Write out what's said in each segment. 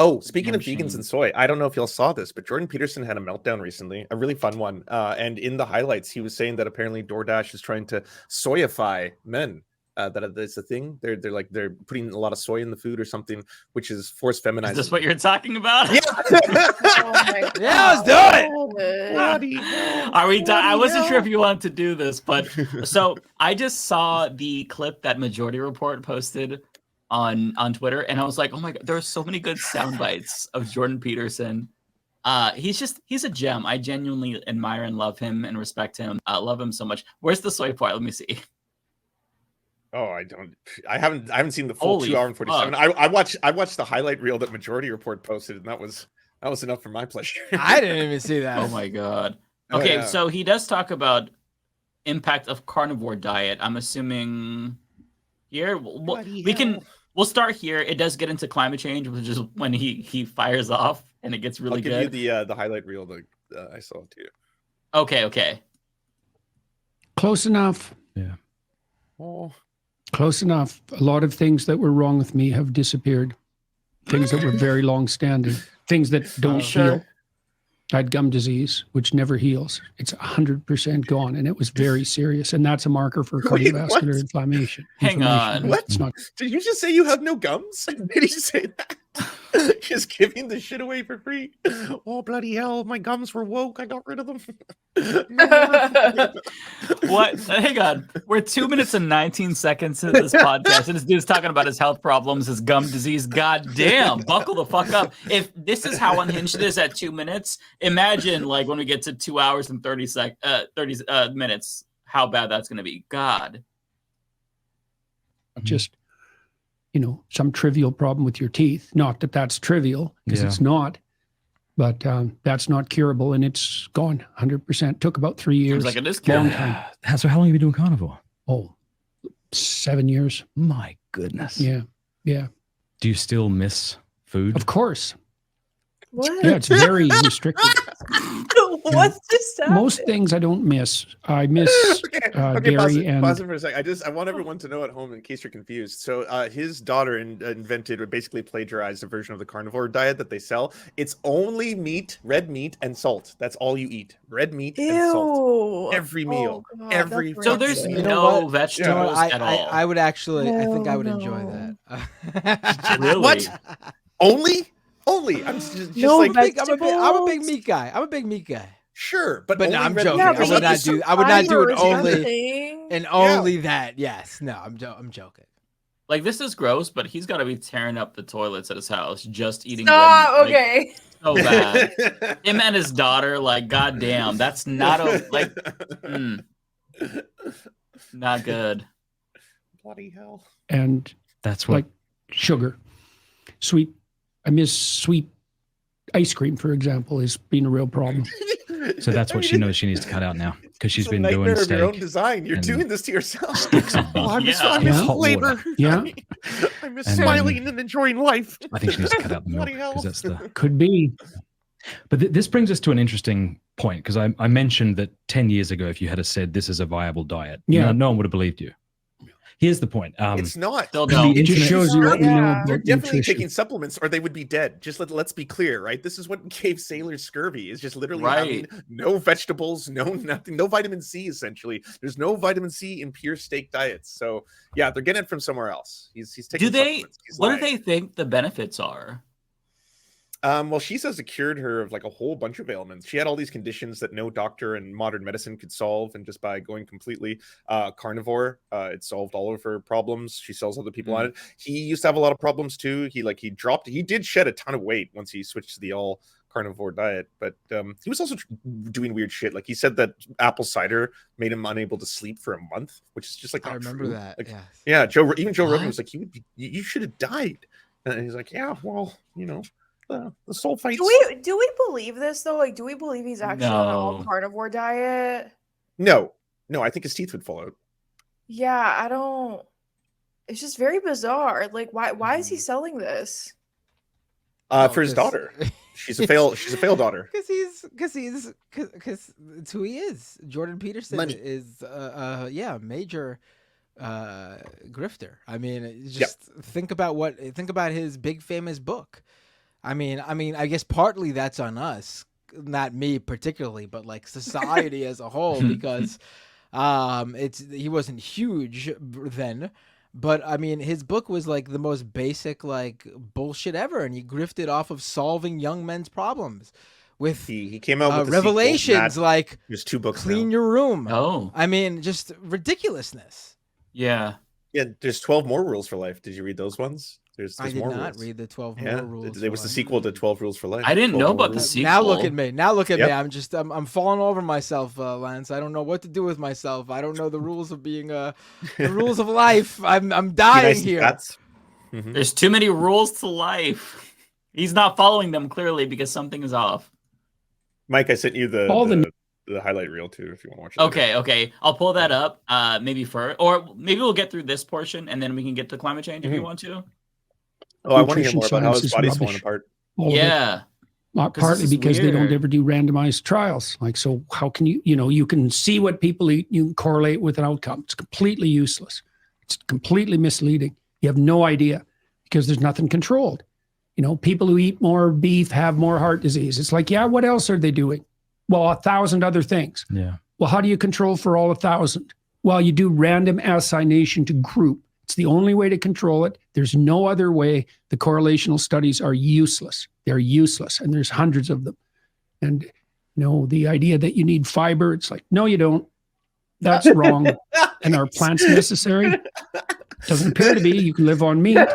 Oh, speaking of vegans and soy, I don't know if y'all saw this, but Jordan Peterson had a meltdown recently, a really fun one. And in the highlights, he was saying that apparently DoorDash is trying to soyify men. That it's a thing. They're putting a lot of soy in the food or something, which is forced feminizing. Is this what you're talking about? Yeah. Oh my God. Yeah, let's do it. Are we done? I wasn't sure if you wanted to do this, but so I just saw the clip that Majority Report posted on Twitter, and I was like, oh my God, there are so many good sound bites of Jordan Peterson. He's a gem. I genuinely admire and love him and respect him. I love him so much. Where's the soy part? Let me see. Oh, I haven't seen the full Holy 2 hour and 47. I watched the highlight reel that Majority Report posted, and that was enough for my pleasure. I didn't even see that. Oh my God. Okay, yeah. So he does talk about impact of carnivore diet. I'm assuming here we'll start here. It does get into climate change, which is when he fires off, and it gets really I'll good. give you the highlight reel that I saw too. Okay. Close enough. Yeah. Oh. Close enough. A lot of things that were wrong with me have disappeared. Things that were very long-standing. Things that don't heal. I had gum disease, which never heals. It's 100% gone, and it was very serious. And that's a marker for cardiovascular inflammation. Hang on. What? Did you just say you have no gums? Did you say that? Just giving the shit away for free? Oh, bloody hell. My gums were woke. I got rid of them. What? Hang on. We're 2 minutes and 19 seconds into this podcast, and this dude's talking about his health problems, his gum disease. God damn. Buckle the fuck up. If this is how unhinged it is at 2 minutes, imagine like when we get to 2 hours and 30 minutes, how bad that's going to be. God. Just, some trivial problem with your teeth. Not that that's trivial, because it's not. But that's not curable, and it's gone 100%. Took about 3 years. Seems like it is long curable. time. So how long have you been doing carnivore? Oh, 7 years. My goodness. Yeah. Do you still miss food? Of course. What? Yeah, it's very restricted. What's this? Most things I don't miss. I miss dairy pause it for a second. I want everyone to know at home in case you're confused. So his daughter invented or basically plagiarized a version of the carnivore diet that they sell. It's only meat, red meat, and salt. That's all you eat. Red meat and salt. Every meal. God, every So there's fucking no vegetables at all. I would actually, I think I would enjoy that. Really? What? Only. I'm just No like I'm a big meat guy. I'm a big meat guy. sure, but no, I'm red joking. meat. I would not do it only Nothing. and only that. Yes. No, I'm joking. Like, this is gross, but he's got to be tearing up the toilets at his house just eating. Stop. red meat. Okay. So bad. Him and his daughter, like, goddamn, that's not not good. Bloody hell. And That's what. like sugar, sweet. I miss sweet ice cream, for example, has been a real problem. So that's what she knows she needs to cut out now, because she's been doing of your own steak. design. You're and doing this to yourself. sticks of Oh, I miss, Yeah. I miss Yeah. flavor. Yeah. I miss And smiling and enjoying life. I think she needs to cut out the milk, Bloody hell. because that's the. Could be. But this brings us to an interesting point, because I mentioned that 10 years ago, if you had said this is a viable diet, no one would have believed you. Here's the point. It's not. Still don't. It just shows you what we know Yeah. They're about definitely nutrition. taking supplements or they would be dead. Just let's be clear, right? This is what gave sailors scurvy, is just literally having no vegetables, no nothing, no vitamin C, essentially. There's no vitamin C in pure steak diets. So yeah, they're getting it from somewhere else. He's taking supplements. What do they think the benefits are? Well, she says it cured her of like a whole bunch of ailments. She had all these conditions that no doctor in modern medicine could solve, and just by going completely carnivore, it solved all of her problems. She sells other people on it. He used to have a lot of problems too. He did shed a ton of weight once he switched to the all carnivore diet, but he was also doing weird shit. Like he said that apple cider made him unable to sleep for a month, which is just like I not remember true. that. Like, Yes. yeah, Joe Rogan was like, you should have died, and he's like, yeah, well, the sulfites. Do we believe this though? Like, do we believe he's actually on an all carnivore diet? No, I think his teeth would fall out. Yeah, I don't. It's just very bizarre. Like, why is he selling this? For his daughter. She's a fail daughter. Because it's who he is. Jordan Peterson Money. is major grifter. I mean, just think about his big famous book. I mean, I guess partly that's on us, not me particularly, but like society as a whole, because he wasn't huge then. But I mean, his book was like the most basic like bullshit ever, and he grifted off of solving young men's problems with he came out with revelations like there's 2 books clean now. your room. Oh, I mean, just ridiculousness. yeah. Yeah, there's 12 more rules for life. Did you read those ones? There's I did more not rules. read the 12 more rules. It was the sequel to 12 Rules for Life. I didn't know 12 about the rules. sequel. Now look at me. I'm falling over myself, Lance. I don't know what to do with myself. I don't know the rules of being the rules of life. I'm dying here. There's too many rules to life. He's not following them clearly because something is off. Mike, I sent you the highlight reel too if you want to watch it. Okay. I'll pull that up. Maybe maybe we'll get through this portion and then we can get to climate change if you want to. Oh, I want to hear more about how his body's falling apart. Yeah. Partly because they don't ever do randomized trials. Like, so how can you can see what people eat, you can correlate with an outcome. It's completely useless. It's completely misleading. You have no idea because there's nothing controlled. People who eat more beef have more heart disease. It's like, yeah, what else are they doing? Well, 1,000 other things. Yeah. Well, how do you control for all 1,000? Well, you do random assignation to group. It's the only way to control it. There's no other way. The correlational studies are useless. They're useless, and there's hundreds of them. And the idea that you need fiber, it's like, no, you don't. That's wrong. And are plants necessary? Doesn't appear to be. You can live on meat.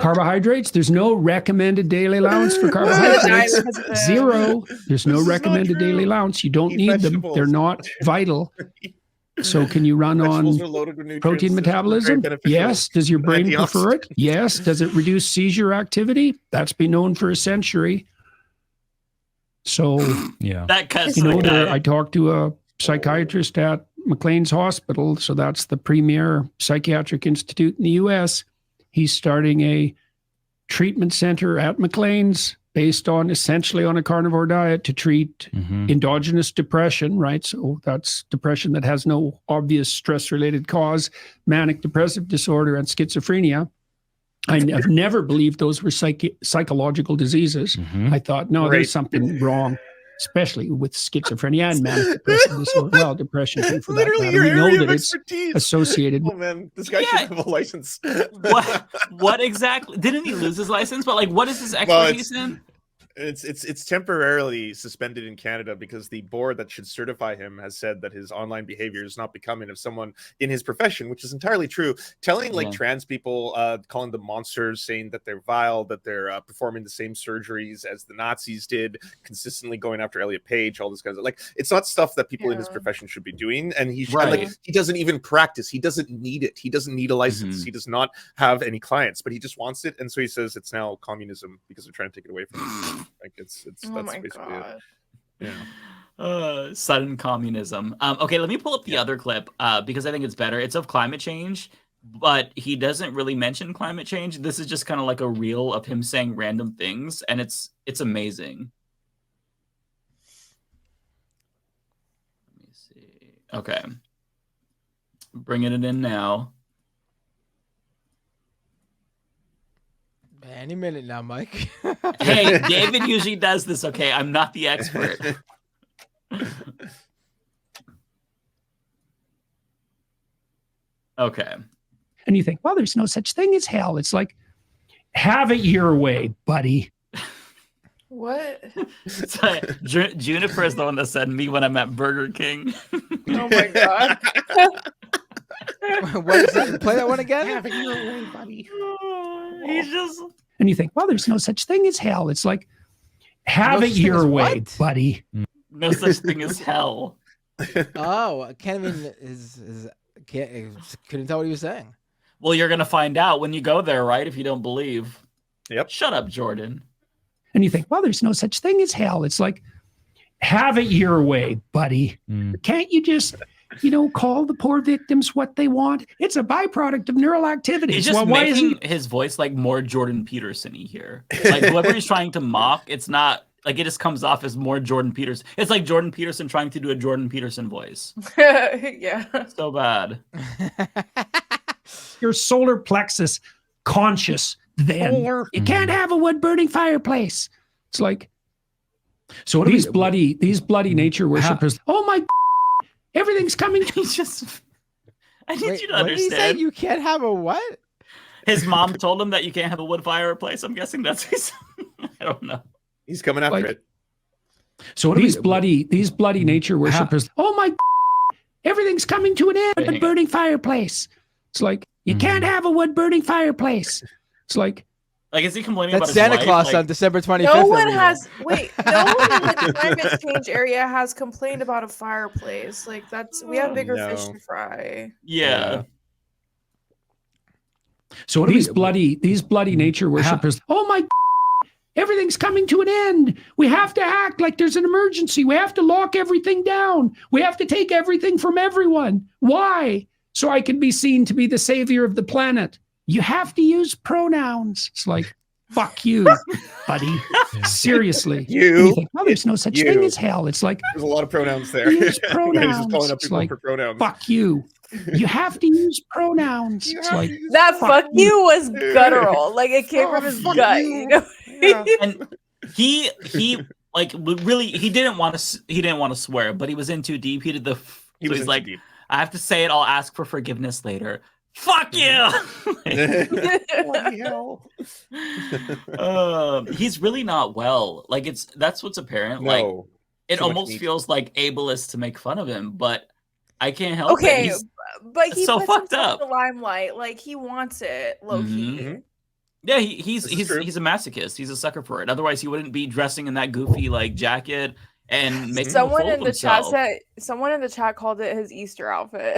Carbohydrates, there's no recommended daily allowance for carbohydrates. 0. There's no recommended daily allowance. You don't need them. They're not vital. So can you run on protein metabolism? Yes. Does your brain prefer it? Yes. Does it reduce seizure activity? That's been known for a century. So I talked to a psychiatrist at McLean's Hospital. So that's the premier psychiatric institute in the US. He's starting a treatment center at McLean's based on essentially on a carnivore diet to treat endogenous depression, right? So that's depression that has no obvious stress-related cause, manic depressive disorder, and schizophrenia. I've never believed those were psychological diseases. I thought, no, there's something wrong, especially with schizophrenia and manic depressive disorder. Well, depression too, for that matter. We know that it's associated. Oh man, this guy should have a license. What exactly? Didn't he lose his license? But like, what is his expertise in? It's temporarily suspended in Canada because the board that should certify him has said that his online behavior is not becoming of someone in his profession, which is entirely true. Telling trans people, calling them monsters, saying that they're vile, that they're performing the same surgeries as the Nazis did, consistently going after Elliot Page, all this kind of it's not stuff that people in his profession should be doing. And he doesn't even practice. He doesn't need it. He doesn't need a license. He does not have any clients, but he just wants it. And so he says it's now communism because they're trying to take it away from him. That's basically God. it. Yeah. Sudden communism. Okay, let me pull up the other clip because I think it's better. It's of climate change, but he doesn't really mention climate change. This is just kind of like a reel of him saying random things, and it's amazing. Let me see. Okay. Bringing it in now. Any minute now, Mike. Hey, David usually does this, okay? I'm not the expert. Okay. And you think, well, there's no such thing as hell. It's like, have it your way, buddy. What? It's like, Juniper is the one that said me when I'm at Burger King. Oh my God. What is it? Play that one again? Have it your way, buddy. He's just... And you think, well, there's no such thing as hell. It's like, have it your way, buddy. No such thing as hell. Oh, Kevin couldn't tell what he was saying. Well, you're going to find out when you go there, right? If you don't believe. Yep. Shut up, Jordan. And you think, well, there's no such thing as hell. It's like, have it your way, buddy. Can't you just... call the poor victims what they want. It's a byproduct of neural activity. He's just making his voice like more Jordan Peterson-y here. Like whoever he's trying to mock, it's not Like it just comes off as more Jordan Peterson. It's like Jordan Peterson trying to do a Jordan Peterson voice. Yeah. So bad. Your solar plexus conscious then. You can't have a wood burning fireplace. It's like, So what these bloody nature worshippers. Oh my, everything's coming to He's just. I need you to what did he say? understand. You can't have a what? His mom told him that you can't have a wood fireplace. I'm guessing that's his. I don't know. He's coming after Like- it. So what these bloody nature worshippers. Oh my, everything's coming to an end. Hang A on. burning fireplace. It's like you can't have a wood burning fireplace. It's like Like, is he complaining That's about Santa his Claus wife? on Like, December 25th. No one every year. has no one in the climate change area has complained about a fireplace. Like we have bigger fish No. to fry. yeah. so what these bloody nature worshippers. Oh my, everything's coming to an end. We have to act like there's an emergency. We have to lock everything down. We have to take everything from everyone. Why? So I can be seen to be the savior of the planet. You have to use pronouns. It's like, fuck you, buddy. Seriously. You. think, oh, there's no such You. thing as hell. It's like, There's a lot of pronouns there. Use He's just pronouns. calling up It's people like, for pronouns. fuck you. You have to use pronouns. You It's have like, to use- That Fuck fuck you was guttural. Like it came Oh, from his fuck gut. you. You know? Yeah. And he like really he didn't want to swear, but he was in too deep. He did the. He So was he's in like, too deep. I have to say it. I'll ask for forgiveness later. Fuck you. Bloody hell. He's really not well. Like that's what's apparent. Like No. it so much almost meat. feels like ableist to make fun of him, but I can't help it. Okay, He's- but he so puts fucked himself up. in the limelight. Like he wants it, low key. Mhm. Yeah, This is true. he's a masochist. He's a sucker for it. Otherwise, he wouldn't be dressing in that goofy like jacket and making Someone a fool in of the chat himself. said. Someone in the chat called it his Easter outfit.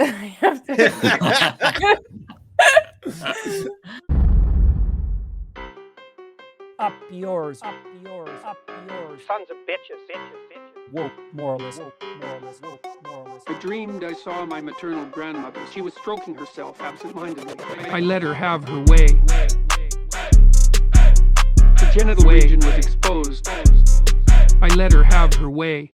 Up yours, up yours, up yours. Sons of bitches. Woke moralist, woke moralist, woke moralist. I dreamed I saw my maternal grandmother. She was stroking herself absent-mindedly. I let her have her way. Her genital region was exposed. I let her have her way.